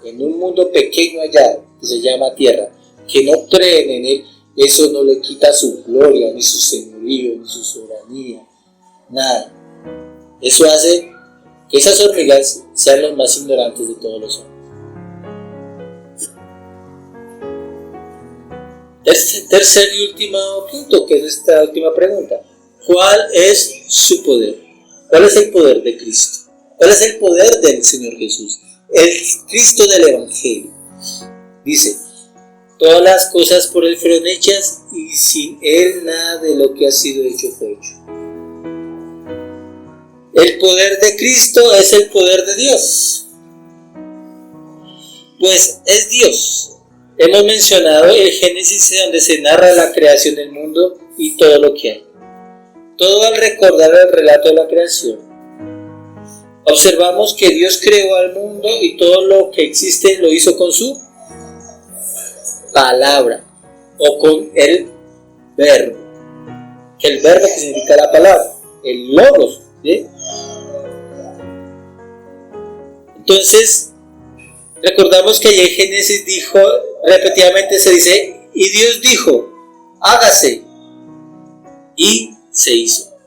en un mundo pequeño allá, que se llama Tierra, que no creen en Él, eso no le quita su gloria, ni su señorío, ni su soberanía, nada. Eso hace que esas hormigas sean los más ignorantes de todos los hombres. Tercer y último punto, que es esta última pregunta. ¿Cuál es su poder? ¿Cuál es el poder de Cristo? ¿Cuál es el poder del Señor Jesús? El Cristo del Evangelio. Dice, todas las cosas por Él fueron hechas y sin Él nada de lo que ha sido hecho fue hecho. El poder de Cristo es el poder de Dios. Pues es Dios. Hemos mencionado el Génesis, donde se narra la creación del mundo y todo lo que hay. Todo al recordar el relato de la creación. Observamos que Dios creó al mundo y todo lo que existe lo hizo con su palabra o con el verbo. El verbo que significa la palabra, el logos. ¿Sí? Entonces, recordamos que allí en Génesis dijo, repetidamente se dice, y Dios dijo, hágase, y se hizo.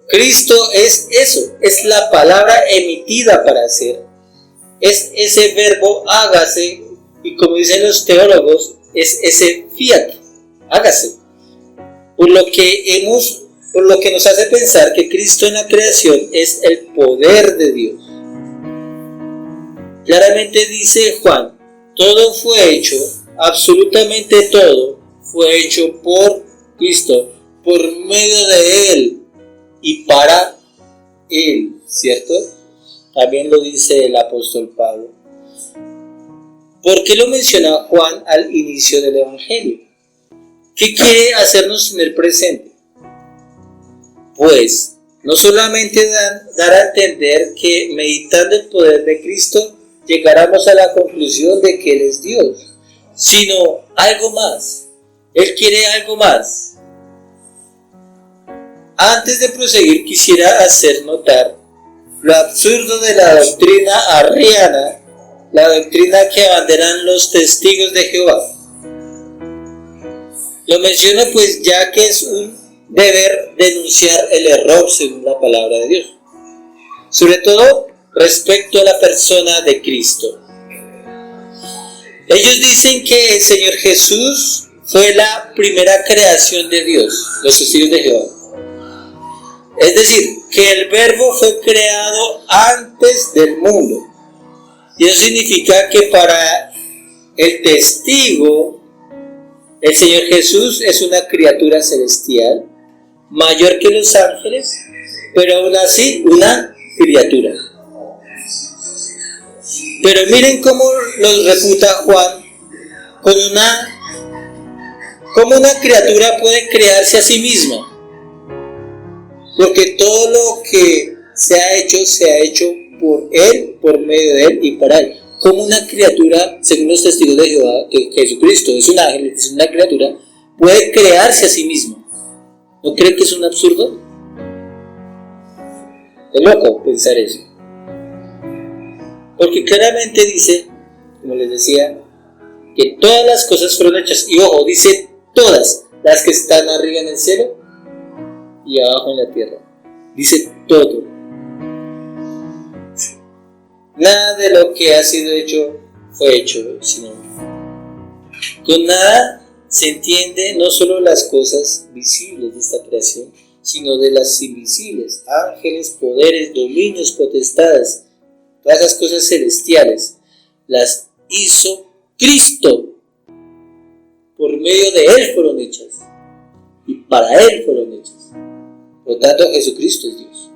Cristo es eso, es la palabra emitida para hacer, es ese verbo hágase, y como dicen los teólogos, es ese fiat, hágase. Por lo que nos hace pensar que Cristo en la creación es el poder de Dios. Claramente dice Juan, todo fue hecho, absolutamente todo fue hecho por Cristo, por medio de Él y para Él, ¿cierto? También lo dice el apóstol Pablo. ¿Por qué lo menciona Juan al inicio del Evangelio? ¿Qué quiere hacernos en el presente? Pues, no solamente dar a entender que meditando el poder de Cristo, llegáramos a la conclusión de que Él es Dios, sino algo más. Él quiere algo más. Antes de proseguir, quisiera hacer notar lo absurdo de la doctrina arriana, la doctrina que abanderan los testigos de Jehová. Lo menciono pues ya que es un deber denunciar el error según la palabra de Dios, sobre todo respecto a la persona de Cristo. Ellos dicen que el Señor Jesús fue la primera creación de Dios, los testigos de Jehová. Es decir, que el verbo fue creado antes del mundo. Y eso significa que para el testigo, el Señor Jesús es una criatura celestial, mayor que los ángeles, pero aún así una criatura. Pero miren cómo los refuta Juan con cómo una criatura puede crearse a sí misma. Porque todo lo que se ha hecho por Él, por medio de Él y para Él. Como una criatura, según los testigos de Jehová, que Jesucristo es un ángel, es una criatura, puede crearse a sí mismo. ¿No creen que es un absurdo? Es loco pensar eso. Porque claramente dice, como les decía, que todas las cosas fueron hechas. Y ojo, dice todas las que están arriba en el cielo y abajo en la tierra. Dice todo. Nada de lo que ha sido hecho fue hecho, sino con nada se entiende no solo las cosas visibles de esta creación, sino de las invisibles, ángeles, poderes, dominios, potestades, todas las cosas celestiales, las hizo Cristo. Por medio de Él fueron hechas y para Él fueron hechas. Por lo tanto, Jesucristo es Dios.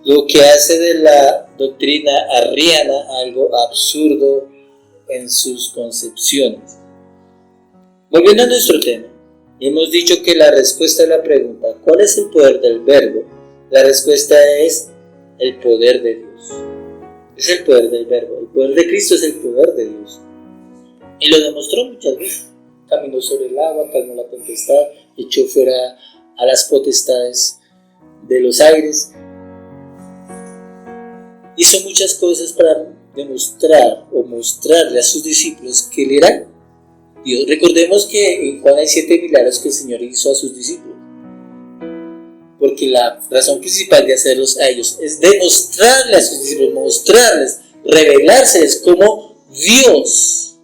Lo que hace de la doctrina arriana algo absurdo en sus concepciones. Volviendo a nuestro tema, hemos dicho que la respuesta a la pregunta ¿cuál es el poder del verbo? La respuesta es el poder de Dios. Es el poder del verbo. El poder de Cristo es el poder de Dios. Y lo demostró muchas veces. Caminó sobre el agua, calmó la tempestad, echó fuera a las potestades de los aires. Hizo muchas cosas para demostrar o mostrarle a sus discípulos que Él era Dios. Recordemos que en Juan hay 7 milagros que el Señor hizo a sus discípulos. Porque la razón principal de hacerlos a ellos es demostrarle a sus discípulos, mostrarles, revelárseles como Dios.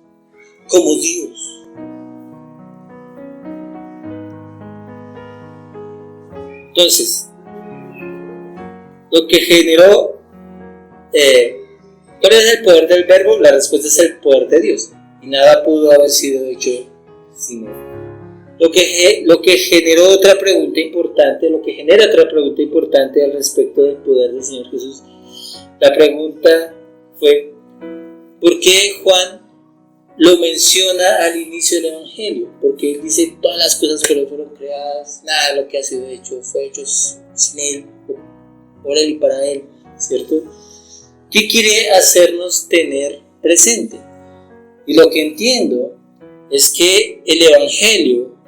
Como Dios. Entonces, lo que generó, ¿cuál es el poder del verbo? La respuesta es el poder de Dios. Y nada pudo haber sido hecho sin Él. Lo que generó otra pregunta importante, lo que genera otra pregunta importante al respecto del poder del Señor Jesús. La pregunta fue, ¿por qué Juan lo menciona al inicio del Evangelio? Porque él dice, todas las cosas que fueron creadas, nada de lo que ha sido hecho, fue hecho sin Él, por Él y para Él, ¿cierto? ¿Qué quiere hacernos tener presente? Y lo que entiendo es que el Evangelio,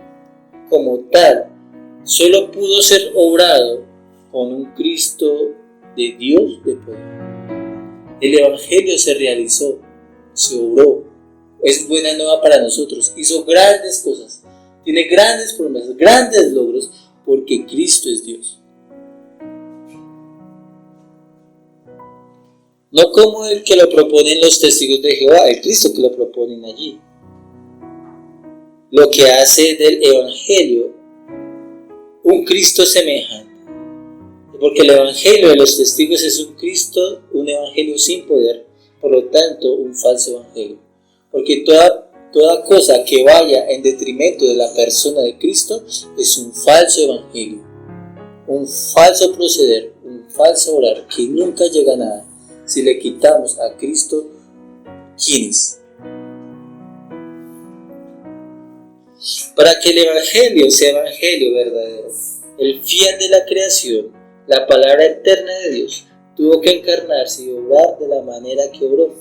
como tal, solo pudo ser obrado con un Cristo de Dios de poder. El Evangelio se realizó, se obró, es buena nueva para nosotros, hizo grandes cosas, tiene grandes promesas, grandes logros, porque Cristo es Dios. No como el que lo proponen los testigos de Jehová, el Cristo que lo proponen allí. Lo que hace del Evangelio un Cristo semejante. Porque el Evangelio de los testigos es un Cristo, un Evangelio sin poder, por lo tanto un falso Evangelio. Porque toda cosa que vaya en detrimento de la persona de Cristo es un falso Evangelio, un falso proceder, un falso orar que nunca llega a nada. Si le quitamos a Cristo, ¿quién es? Para que el Evangelio sea Evangelio verdadero, el fiel de la creación, la palabra eterna de Dios, tuvo que encarnarse y obrar de la manera que obró,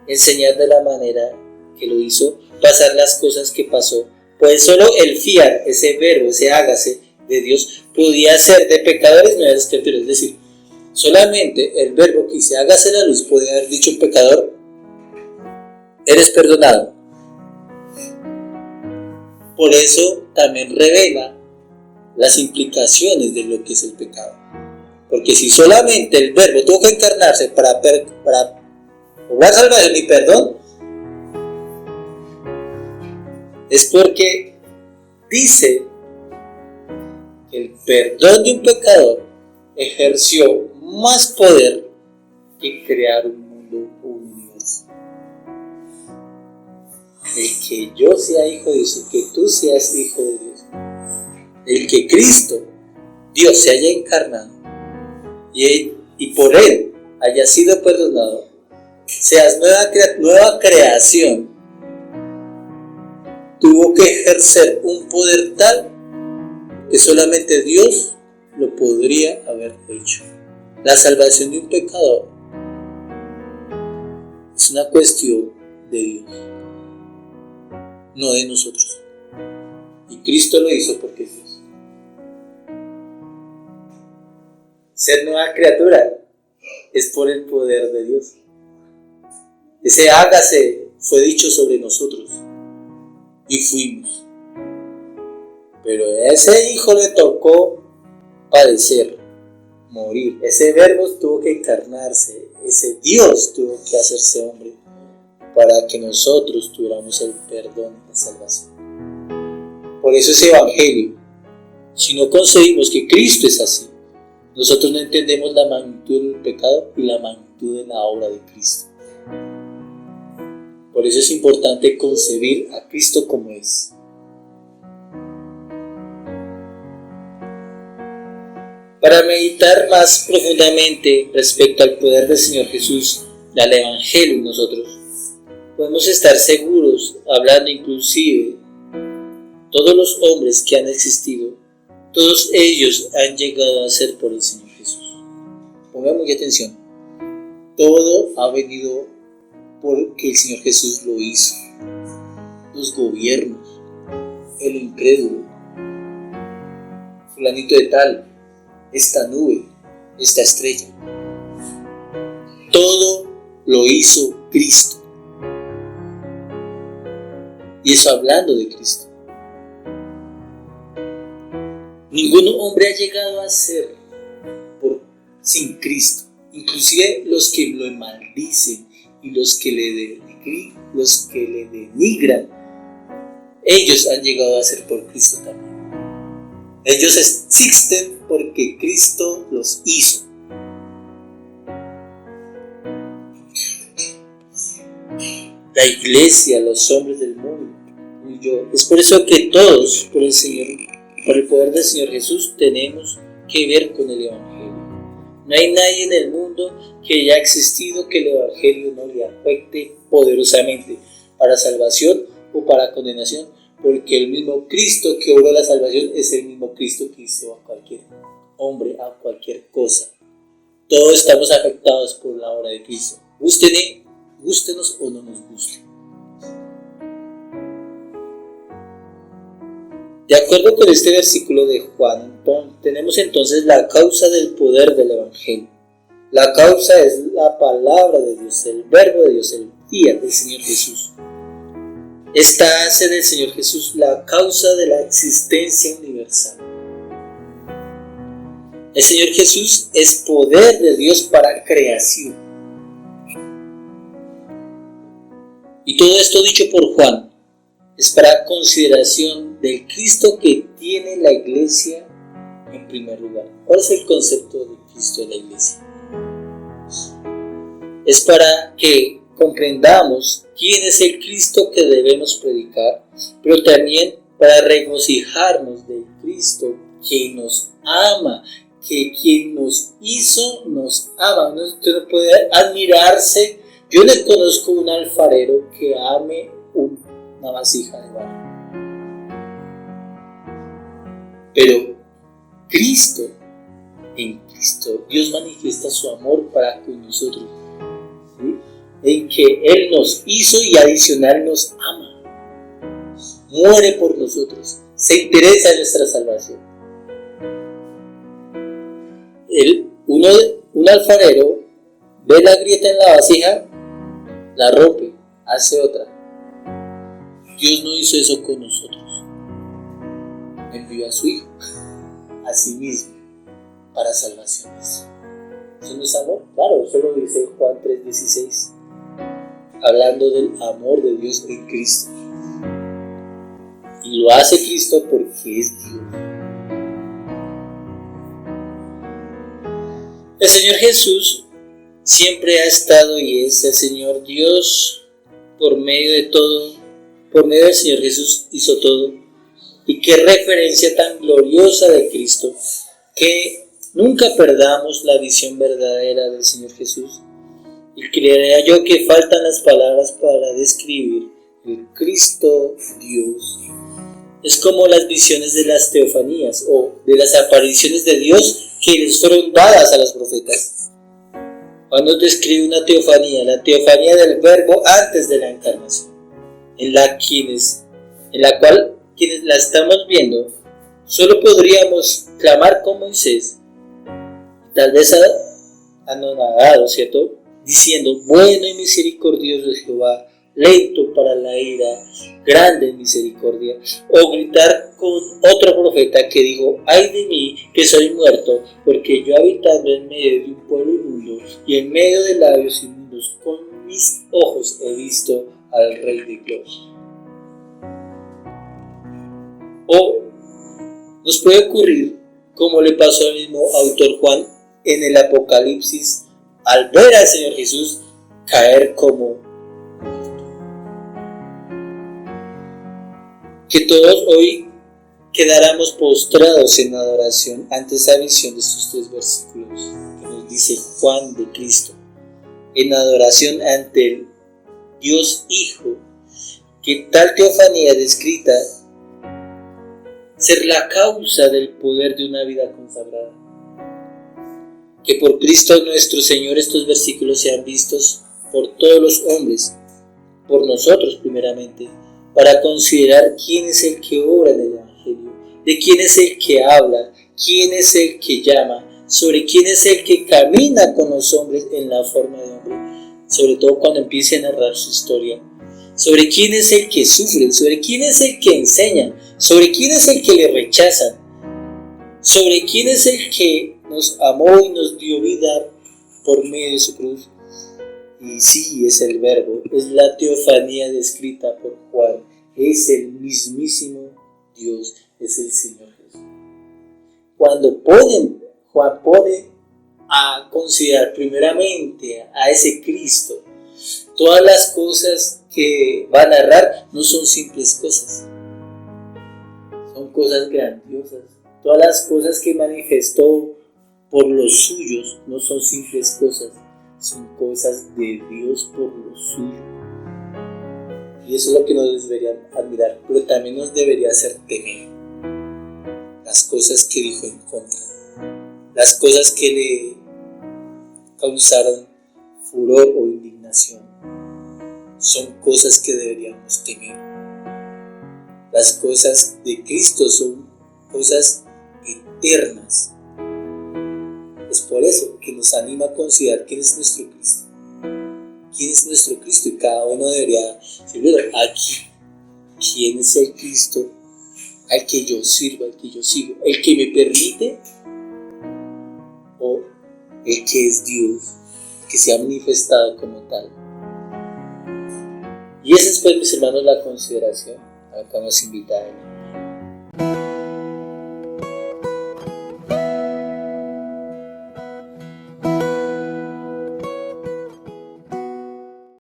enseñar de la manera que lo hizo, pasar las cosas que pasó, pues solo el fiat, ese verbo, ese hágase de Dios, podía ser de pecadores nuevas criaturas. Es decir, solamente el verbo que dice hágase la luz podía haber dicho un pecador, eres perdonado. Por eso también revela las implicaciones de lo que es el pecado. Porque si solamente el verbo tuvo que encarnarse para la salvación y perdón, es porque dice que el perdón de un pecador ejerció más poder que crear un mundo o un universo. El que yo sea hijo de Dios, el que tú seas hijo de Dios, el que Cristo, Dios, se haya encarnado y por Él haya sido perdonado, seas nueva creación, tuvo que ejercer un poder tal que solamente Dios lo podría haber hecho. La salvación de un pecador es una cuestión de Dios, no de nosotros. Y Cristo lo hizo porque es Dios. Ser nueva criatura es por el poder de Dios. Ese hágase fue dicho sobre nosotros y fuimos. Pero a ese hijo le tocó padecer, morir. Ese verbo tuvo que encarnarse. Ese Dios tuvo que hacerse hombre para que nosotros tuviéramos el perdón y la salvación. Por eso ese evangelio, si no concebimos que Cristo es así, nosotros no entendemos la magnitud del pecado y la magnitud de la obra de Cristo. Por eso es importante concebir a Cristo como es. Para meditar más profundamente respecto al poder del Señor Jesús y al Evangelio en nosotros, podemos estar seguros, hablando inclusive, todos los hombres que han existido, todos ellos han llegado a ser por el Señor Jesús. Pongan mucha atención. Todo ha venido porque el Señor Jesús lo hizo. Los gobiernos, el incrédulo, fulanito de tal, esta nube, esta estrella. Todo lo hizo Cristo. Y eso hablando de Cristo. Ningún hombre ha llegado a ser sin Cristo. Inclusive los que lo maldicen y los que le denigran, ellos han llegado a ser por Cristo también. Ellos existen porque Cristo los hizo. La iglesia, los hombres del mundo, y yo. Es por eso que todos, por el poder del Señor Jesús, tenemos que ver con el Evangelio. No hay nadie en el mundo que haya existido que el Evangelio no le afecte poderosamente para salvación o para condenación, porque el mismo Cristo que obró la salvación es el mismo Cristo que hizo a cualquier hombre, a cualquier cosa. Todos estamos afectados por la obra de Cristo. Gústenos o no nos guste. De acuerdo con este versículo de Juan, tenemos entonces la causa del poder del Evangelio. La causa es la palabra de Dios, el verbo de Dios, el fiat del Señor Jesús. Esta hace del Señor Jesús la causa de la existencia universal. El Señor Jesús es poder de Dios para creación. Y todo esto dicho por Juan es para consideración del Cristo que tiene la iglesia en primer lugar. ¿Cuál es el concepto de Cristo en la iglesia? Es para que comprendamos quién es el Cristo que debemos predicar, pero también para regocijarnos del Cristo que nos ama, que quien nos hizo nos ama. Usted no puede admirarse. Yo le conozco un alfarero que ame una vasija de barro. Pero en Cristo, Dios manifiesta su amor para con nosotros, ¿sí? En que Él nos hizo y adicional nos ama. Muere por nosotros, se interesa en nuestra salvación. Un alfarero ve la grieta en la vasija, la rompe, hace otra. Dios no hizo eso con nosotros. Envió a su Hijo, a sí mismo, para salvaciones. ¿Eso no es amor? Claro, eso lo dice Juan 3:16. hablando del amor de Dios en Cristo. Y lo hace Cristo porque es Dios. El Señor Jesús siempre ha estado y es el Señor Dios por medio de todo. Por medio del Señor Jesús hizo todo. Y qué referencia tan gloriosa de Cristo, que nunca perdamos la visión verdadera del Señor Jesús. Y creería yo que faltan las palabras para describir el Cristo Dios. Es como las visiones de las teofanías o de las apariciones de Dios que les fueron dadas a los profetas. Cuando describe una teofanía, la teofanía del Verbo antes de la encarnación, en la cual quienes la estamos viendo, solo podríamos clamar con Moisés, tal vez anonadado, ¿cierto? Diciendo, bueno y misericordioso es Jehová, lento para la ira, grande en misericordia. O gritar con otro profeta que dijo, ay de mí que soy muerto, porque yo habitando en medio de un pueblo inmundo y en medio de labios inmundos, con mis ojos he visto al Rey de Gloria. O nos puede ocurrir, como le pasó al mismo autor Juan en el Apocalipsis, al ver al Señor Jesús caer como que todos hoy quedáramos postrados en adoración ante esa visión de estos 3 versículos que nos dice Juan de Cristo, en adoración ante el Dios Hijo, que tal teofanía descrita ser la causa del poder de una vida consagrada. Que por Cristo nuestro Señor estos versículos sean vistos por todos los hombres, por nosotros primeramente, para considerar quién es el que obra en el Evangelio, de quién es el que habla, quién es el que llama, sobre quién es el que camina con los hombres en la forma de hombre, sobre todo cuando empiece a narrar su historia, sobre quién es el que sufre, sobre quién es el que enseña, sobre quién es el que le rechazan, sobre quién es el que nos amó y nos dio vida por medio de su cruz. Y sí, es el Verbo, es la teofanía descrita por Juan, es el mismísimo Dios, es el Señor Jesús. Cuando Juan pone a considerar primeramente a ese Cristo, todas las cosas que va a narrar no son simples cosas, son cosas grandiosas. Todas las cosas que manifestó por los suyos no son simples cosas, son cosas de Dios por lo suyo. Y eso es lo que nos debería admirar, pero también nos debería hacer temer las cosas que dijo en contra, las cosas que le causaron furor o indignación. Son cosas que deberíamos temer. Las cosas de Cristo son cosas eternas. Es por eso que nos anima a considerar quién es nuestro Cristo. ¿Quién es nuestro Cristo? Y cada uno debería decirlo aquí. ¿Quién es el Cristo al que yo sirvo, al que yo sigo? ¿El que me permite? ¿O el que es Dios, que se ha manifestado como tal? Y esa es, pues, mis hermanos, la consideración a la que nos invita a Él.